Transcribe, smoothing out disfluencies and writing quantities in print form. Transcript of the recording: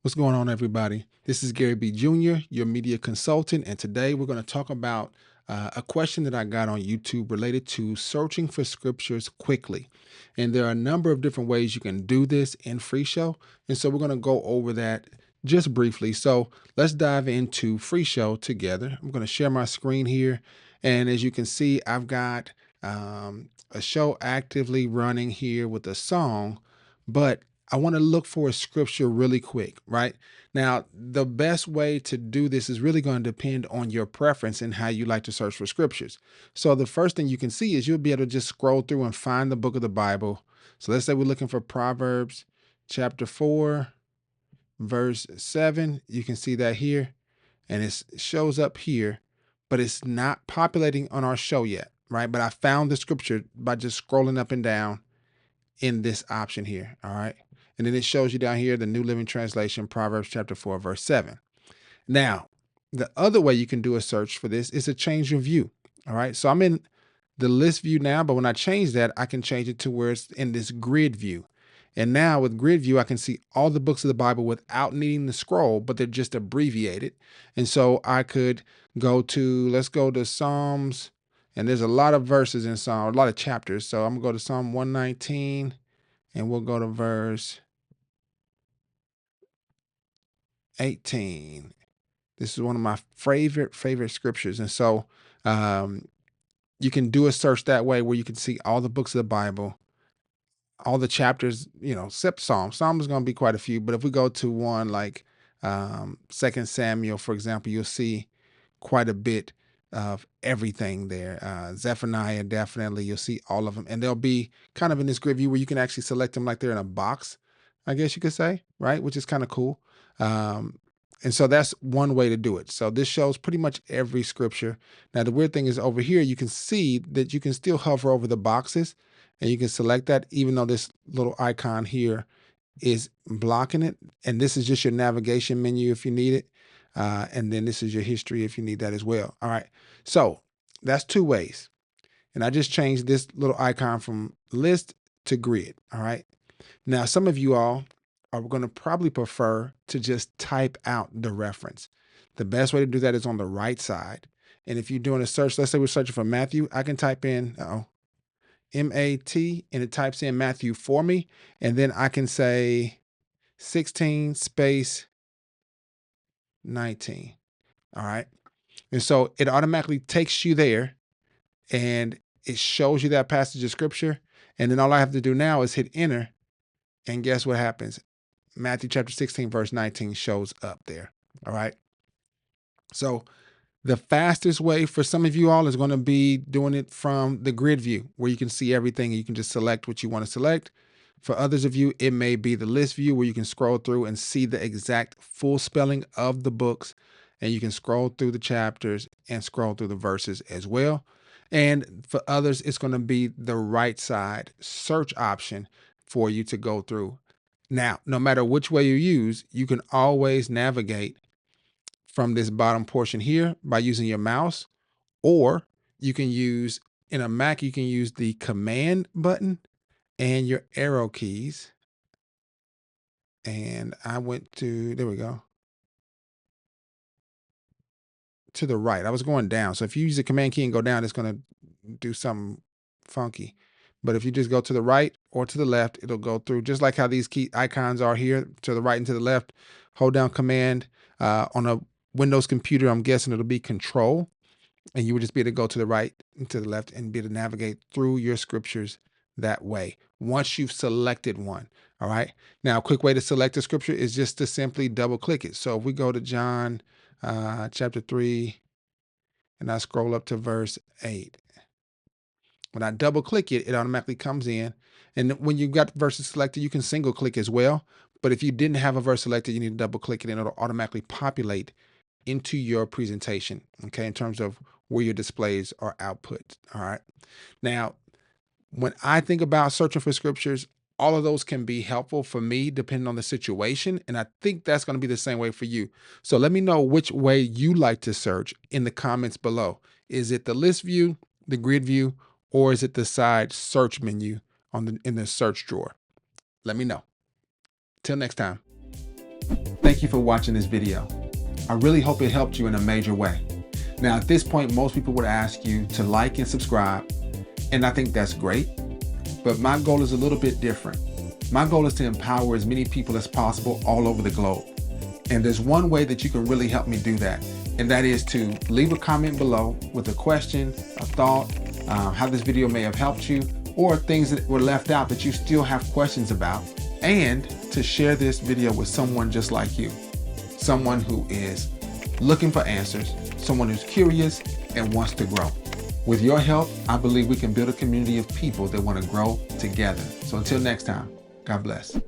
What's going on, everybody? This is Gary B. Jr., your media consultant, and today we're going to talk about a question that I got on YouTube related to searching for scriptures quickly. And there are a number of different ways you can do this in FreeShow, and so we're going to go over that just briefly. So let's dive into FreeShow together. I'm going to share my screen here, and as you can see, I've got a show actively running here with a song, but I want to look for a scripture really quick, right? Now, the best way to do this is really going to depend on your preference and how you like to search for scriptures. So the first thing you can see is you'll be able to just scroll through and find the book of the Bible. So let's say we're looking for Proverbs chapter 4, verse 7. You can see that here, and it shows up here, but it's not populating on our show yet, right? But I found the scripture by just scrolling up and down in this option here, all right? And then it shows you down here, the New Living Translation, Proverbs chapter 4, verse 7. Now, the other way you can do a search for this is to change your view, all right? So I'm in the list view now, but when I change that, I can change it to where it's in this grid view. And now with grid view, I can see all the books of the Bible without needing to scroll, but they're just abbreviated. And so I could go to, let's go to Psalms, and there's a lot of verses in Psalm, a lot of chapters. So I'm gonna go to Psalm 119, and we'll go to verse 18. This is one of my favorite scriptures. And so you can do a search that way where you can see all the books of the Bible, all the chapters, except Psalm. Psalm is going to be quite a few, but if we go to one like 2 Samuel, for example, you'll see quite a bit of everything there. Zephaniah, definitely, you'll see all of them. And they'll be kind of in this grid view where you can actually select them like they're in a box, I guess you could say, right? Which is kind of cool. And so that's one way to do it. So this shows pretty much every scripture. Now, the weird thing is over here, you can see that you can still hover over the boxes and you can select that, even though this little icon here is blocking it. And this is just your navigation menu if you need it. And then this is your history if you need that as well. All right. So that's two ways. And I just changed this little icon from list to grid. All right. Now, some of you all are going to probably prefer to just type out the reference. The best way to do that is on the right side. And if you're doing a search, let's say we're searching for Matthew, I can type in M-A-T, and it types in Matthew for me. And then I can say 16 space 19. All right. And so it automatically takes you there and it shows you that passage of scripture. And then all I have to do now is hit enter. And guess what happens? Matthew chapter 16, verse 19 shows up there. All right. So the fastest way for some of you all is going to be doing it from the grid view where you can see everything and you can just select what you want to select. For others of you, it may be the list view where you can scroll through and see the exact full spelling of the books, and you can scroll through the chapters and scroll through the verses as well. And for others, it's going to be the right side search option for you to go through. Now, no matter which way you use, you can always navigate from this bottom portion here by using your mouse, or you can use, in a Mac, you can use the command button and your arrow keys. And I went to, there we go, to the right. I was going down. So if you use the command key and go down, it's going to do something funky. But if you just go to the right or to the left, it'll go through just like how these key icons are here to the right and to the left. Hold down command on a Windows computer. I'm guessing it'll be control, and you would just be able to go to the right and to the left and be able to navigate through your scriptures that way once you've selected one. All right. Now, a quick way to select a scripture is just to simply double click it. So if we go to John chapter 3 and I scroll up to verse 8. When I double click it, it automatically comes in. And when you've got verses selected, you can single click as well. But if you didn't have a verse selected, you need to double click it and it'll automatically populate into your presentation, okay, in terms of where your displays are output. All right. Now, when I think about searching for scriptures, all of those can be helpful for me depending on the situation. And I think that's going to be the same way for you. So let me know which way you like to search in the comments below. Is it the list view, the grid view, or is it the side search menu in the search drawer? Let me know. Till next time. Thank you for watching this video. I really hope it helped you in a major way. Now, at this point, most people would ask you to like and subscribe, and I think that's great, but my goal is a little bit different. My goal is to empower as many people as possible all over the globe. And there's one way that you can really help me do that, and that is to leave a comment below with a question, a thought, how this video may have helped you, or things that were left out that you still have questions about, and to share this video with someone just like you, someone who is looking for answers, someone who's curious and wants to grow. With your help, I believe we can build a community of people that want to grow together. So until next time, God bless.